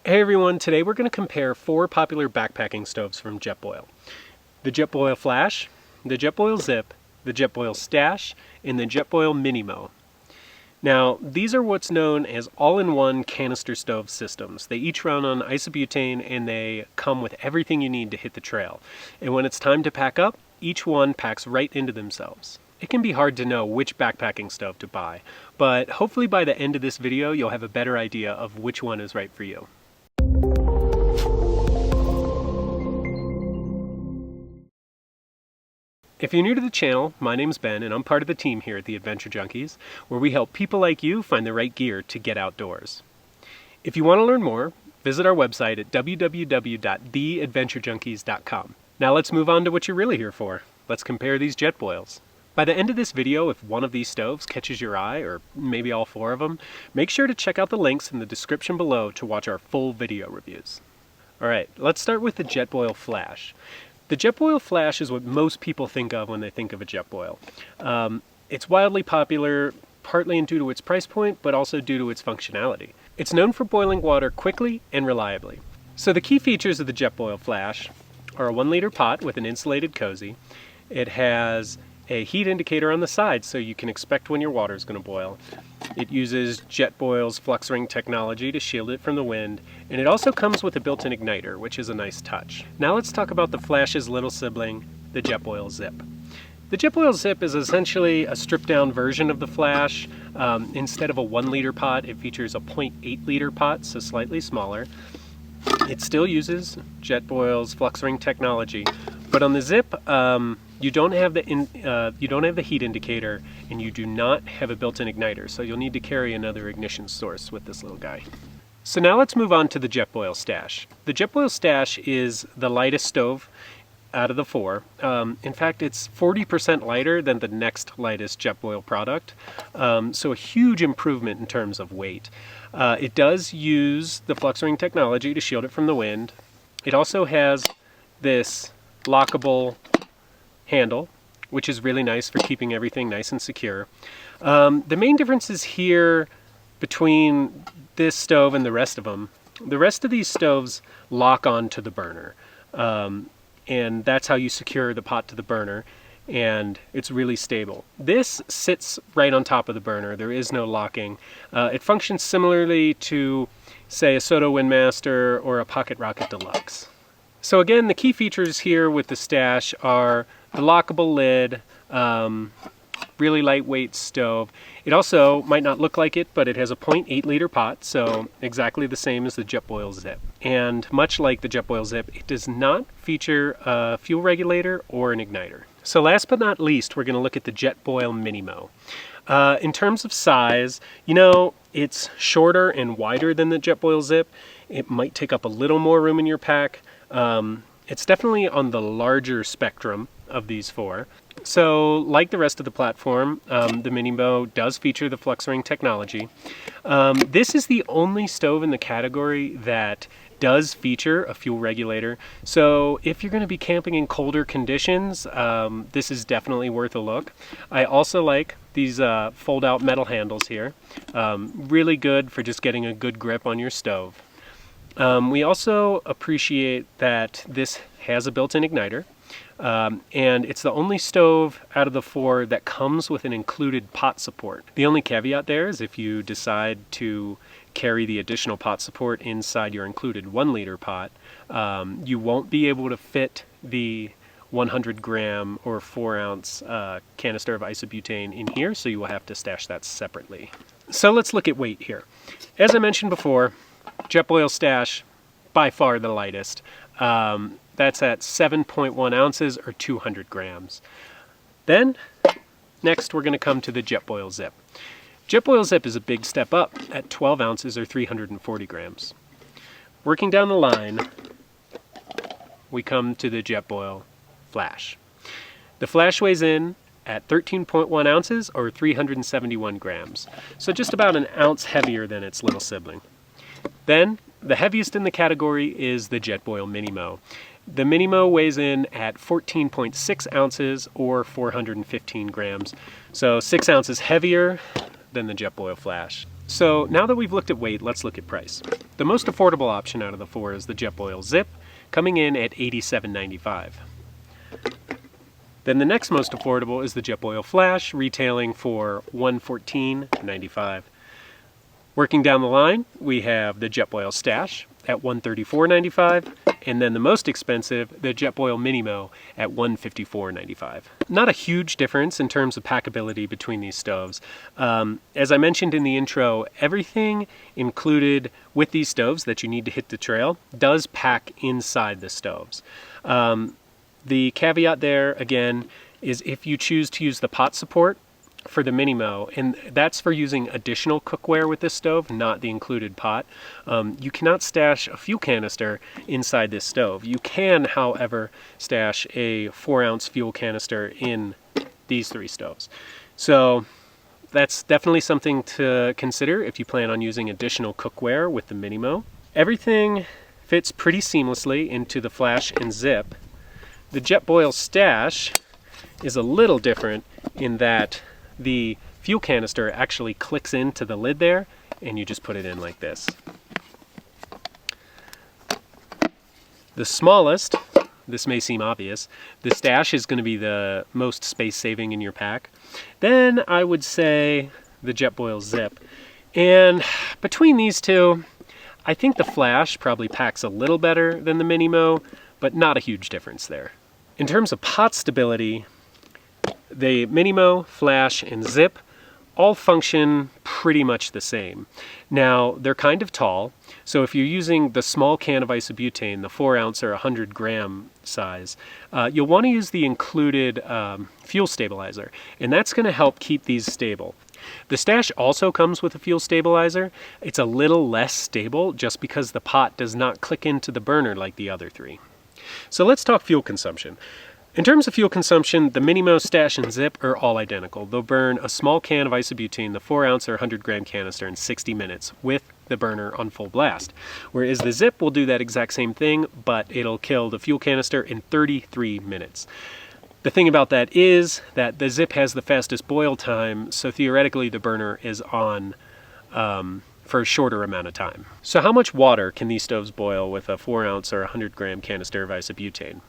Hey everyone, today we're going to compare 4 popular backpacking stoves from Jetboil. The Jetboil Flash, the Jetboil Zip, the Jetboil Stash, and the Jetboil MiniMo. Now, these are what's known as all-in-one canister stove systems. They each run on isobutane and they come with everything you need to hit the trail. And when it's time to pack up, each one packs right into themselves. It can be hard to know which backpacking stove to buy, but hopefully by the end of this video you'll have a better idea of which one is right for you. If you're new to the channel, my name's Ben and I'm part of the team here at the Adventure Junkies, where we help people like you find the right gear to get outdoors. If you want to learn more, visit our website at www.theadventurejunkies.com. Now let's move on to what you're really here for. Let's compare these Jetboils. By the end of this video, if one of these stoves catches your eye, or maybe all 4 of them, make sure to check out the links in the description below to watch our full video reviews. Alright, let's start with the Jetboil Flash. The Jetboil Flash is what most people think of when they think of a Jetboil. It's wildly popular, partly due to its price point, but also due to its functionality. It's known for boiling water quickly and reliably. So the key features of the Jetboil Flash are a 1-liter pot with an insulated cozy. It has a heat indicator on the side so you can expect when your water is going to boil. It uses Jetboil's flux ring technology to shield it from the wind, and it also comes with a built-in igniter, which is a nice touch. Now let's talk about the Flash's little sibling, the Jetboil Zip. The Jetboil Zip is essentially a stripped-down version of the Flash. Instead of a 1-liter pot, it features a 0.8-liter pot, so slightly smaller. It still uses Jetboil's flux ring technology, but on the Zip, you don't have the heat indicator, and you do not have a built-in igniter, so you'll need to carry another ignition source with this little guy. So now let's move on to the Jetboil Stash. The Jetboil Stash is the lightest stove out of the 4. In fact, it's 40% lighter than the next lightest Jetboil product, so a huge improvement in terms of weight. It does use the flux ring technology to shield it from the wind. It also has this lockable handle, which is really nice for keeping everything nice and secure. The main differences here between this stove and the rest of them, the rest of these stoves lock onto the burner, and that's how you secure the pot to the burner, and it's really stable. This sits right on top of the burner. There is no locking. It functions similarly to, say, a Soto Windmaster or a Pocket Rocket Deluxe. So again, the key features here with the Stash are the lockable lid, really lightweight stove. It also might not look like it, but it has a 0.8-liter pot, so exactly the same as the Jetboil Zip. And much like the Jetboil Zip, it does not feature a fuel regulator or an igniter. So last but not least, we're going to look at the Jetboil MiniMo. In terms of size, you know, it's shorter and wider than the Jetboil Zip. It might take up a little more room in your pack. It's definitely on the larger spectrum of these 4. So, like the rest of the platform, the MiniMo does feature the flux ring technology. This is the only stove in the category that does feature a fuel regulator. So if you're going to be camping in colder conditions, this is definitely worth a look. I also like these fold-out metal handles here. Really good for just getting a good grip on your stove. We also appreciate that this has a built-in igniter. And it's the only stove out of the 4 that comes with an included pot support. The only caveat there is if you decide to carry the additional pot support inside your included 1-liter pot, you won't be able to fit the 100-gram or 4-ounce canister of isobutane in here, so you will have to stash that separately. So let's look at weight here. As I mentioned before, Jetboil Stash, by far the lightest. That's at 7.1 ounces or 200 grams. Then, next we're going to come to the Jetboil Zip. Jetboil Zip is a big step up at 12 ounces or 340 grams. Working down the line, we come to the Jetboil Flash. The Flash weighs in at 13.1 ounces or 371 grams, so just about an ounce heavier than its little sibling. Then, the heaviest in the category is the Jetboil MiniMo. The MiniMo weighs in at 14.6 ounces or 415 grams, so 6 ounces heavier than the Jetboil Flash. So now that we've looked at weight, let's look at price. The most affordable option out of the four is the Jetboil Zip, coming in at $87.95. Then the next most affordable is the Jetboil Flash, retailing for $114.95. Working down the line, we have the Jetboil Stash at $134.95, and then the most expensive, the Jetboil MiniMo at $154.95. Not a huge difference in terms of packability between these stoves. As I mentioned in the intro, everything included with these stoves that you need to hit the trail does pack inside the stoves. The caveat there, again, is if you choose to use the pot support for the MiniMo, and that's for using additional cookware with this stove, not the included pot. You cannot stash a fuel canister inside this stove. You can, however, stash a 4-ounce fuel canister in these three stoves. So that's definitely something to consider if you plan on using additional cookware with the MiniMo. Everything fits pretty seamlessly into the Flash and Zip. The Jetboil Stash is a little different in that the fuel canister actually clicks into the lid there, and you just put it in like this. The smallest, this may seem obvious, the Stash is going to be the most space saving in your pack. Then I would say the Jetboil Zip. And between these two, I think the Flash probably packs a little better than the MiniMo, but not a huge difference there. In terms of pot stability, the MiniMo, Flash, and Zip all function pretty much the same. Now, they're kind of tall, so if you're using the small can of isobutane, the 4-ounce or 100-gram size, you'll want to use the included fuel stabilizer, and that's going to help keep these stable. The Stash also comes with a fuel stabilizer. It's a little less stable just because the pot does not click into the burner like the other three. So let's talk fuel consumption. In terms of fuel consumption, the MiniMo, Stash, and Zip are all identical. They'll burn a small can of isobutane, the 4-ounce or 100-gram canister, in 60 minutes with the burner on full blast. Whereas the Zip will do that exact same thing, but it'll kill the fuel canister in 33 minutes. The thing about that is that the Zip has the fastest boil time, so theoretically the burner is on for a shorter amount of time. So how much water can these stoves boil with a 4-ounce or 100-gram canister of isobutane?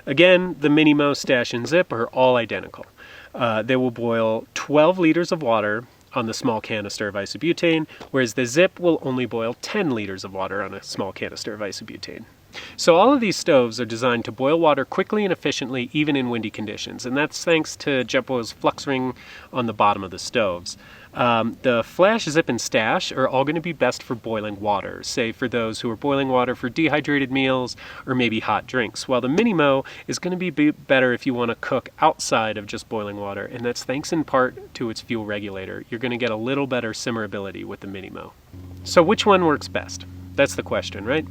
Again, the MiniMo, Stash, and Zip are all identical. They will boil 12 liters of water on the small canister of isobutane, whereas the Zip will only boil 10 liters of water on a small canister of isobutane. So all of these stoves are designed to boil water quickly and efficiently, even in windy conditions, and that's thanks to Jetboil's flux ring on the bottom of the stoves. The Flash, Zip, and Stash are all going to be best for boiling water, say for those who are boiling water for dehydrated meals or maybe hot drinks, while the MiniMo is going to be better if you want to cook outside of just boiling water, and that's thanks in part to its fuel regulator. You're going to get a little better simmerability with the MiniMo. So which one works best? That's the question, right?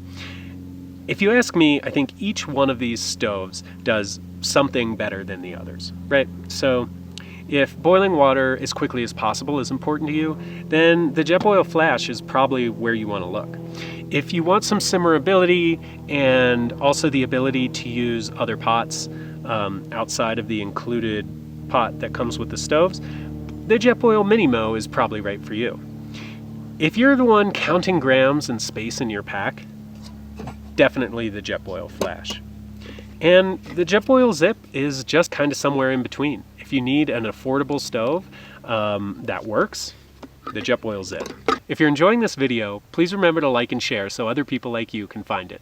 If you ask me, I think each one of these stoves does something better than the others, right? So if boiling water as quickly as possible is important to you, then the Jetboil Flash is probably where you want to look. If you want some simmerability and also the ability to use other pots outside of the included pot that comes with the stoves, the Jetboil MiniMo is probably right for you. If you're the one counting grams and space in your pack, definitely the Jetboil Flash. And the Jetboil Zip is just kind of somewhere in between. If you need an affordable stove that works, the Jetboil Zip. If you're enjoying this video, please remember to like and share so other people like you can find it.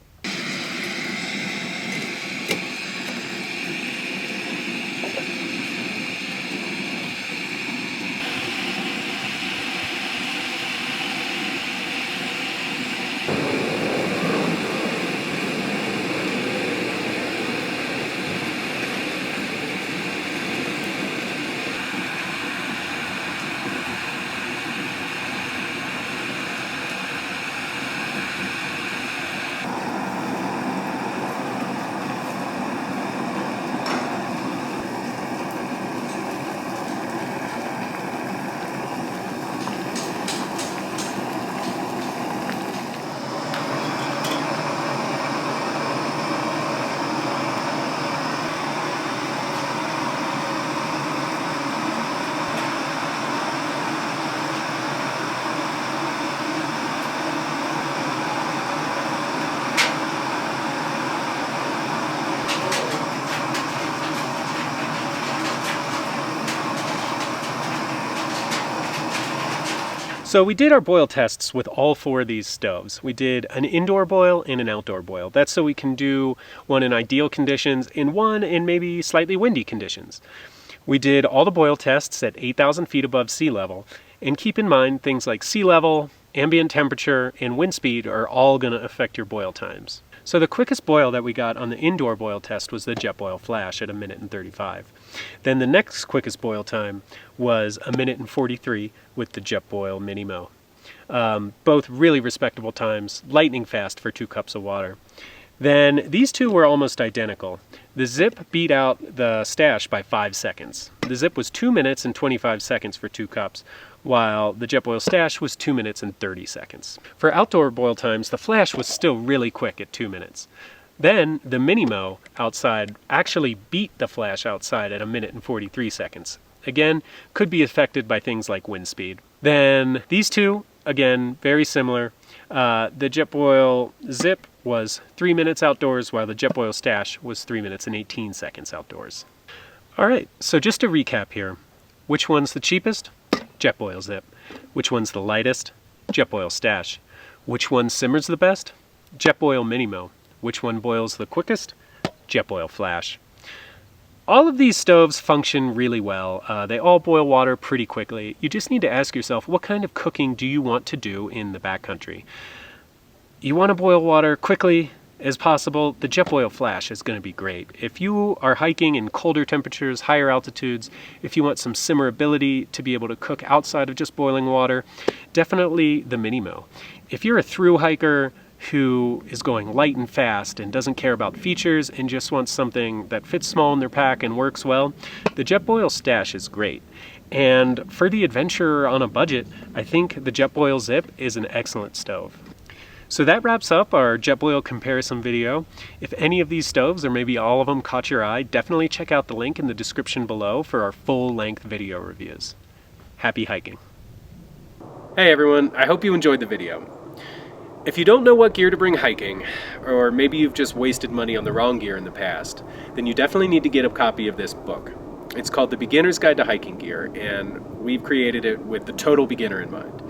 So we did our boil tests with all 4 of these stoves. We did an indoor boil and an outdoor boil. That's so we can do one in ideal conditions and one in maybe slightly windy conditions. We did all the boil tests at 8,000 feet above sea level, and keep in mind things like sea level, ambient temperature, and wind speed are all going to affect your boil times. So the quickest boil that we got on the indoor boil test was the Jetboil Flash at 1:35. Then the next quickest boil time was 1:43 with the Jetboil MiniMo. Both really respectable times, lightning fast for 2 cups of water. Then these two were almost identical. The Zip beat out the Stash by 5 seconds. The Zip was 2 minutes and 25 seconds for 2 cups, while the Jetboil Stash was 2 minutes and 30 seconds. For outdoor boil times, the Flash was still really quick at 2 minutes. Then the MiniMo outside actually beat the Flash outside at 1:43 seconds. Again, could be affected by things like wind speed. Then these two, again, very similar. The Jetboil Zip was 3 minutes outdoors, while the Jetboil Stash was 3 minutes and 18 seconds outdoors. Alright, so just to recap here. Which one's the cheapest? Jetboil Zip. Which one's the lightest? Jetboil Stash. Which one simmers the best? Jetboil MiniMo. Which one boils the quickest? Jetboil Flash. All of these stoves function really well. They all boil water pretty quickly. You just need to ask yourself, what kind of cooking do you want to do in the backcountry? You want to boil water quickly as possible, the Jetboil Flash is going to be great. If you are hiking in colder temperatures, higher altitudes, if you want some simmerability to be able to cook outside of just boiling water, definitely the MiniMo. If you're a thru hiker who is going light and fast and doesn't care about features and just wants something that fits small in their pack and works well, the Jetboil Stash is great. And for the adventurer on a budget, I think the Jetboil Zip is an excellent stove. So that wraps up our Jetboil comparison video. If any of these stoves, or maybe all of them, caught your eye, definitely check out the link in the description below for our full-length video reviews. Happy hiking. Hey everyone, I hope you enjoyed the video. If you don't know what gear to bring hiking, or maybe you've just wasted money on the wrong gear in the past, then you definitely need to get a copy of this book. It's called The Beginner's Guide to Hiking Gear, and we've created it with the total beginner in mind.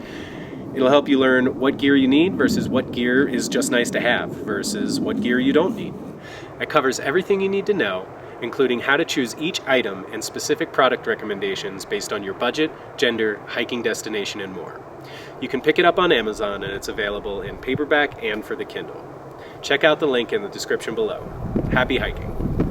It'll help you learn what gear you need versus what gear is just nice to have versus what gear you don't need. It covers everything you need to know, including how to choose each item and specific product recommendations based on your budget, gender, hiking destination, and more. You can pick it up on Amazon, and it's available in paperback and for the Kindle. Check out the link in the description below. Happy hiking!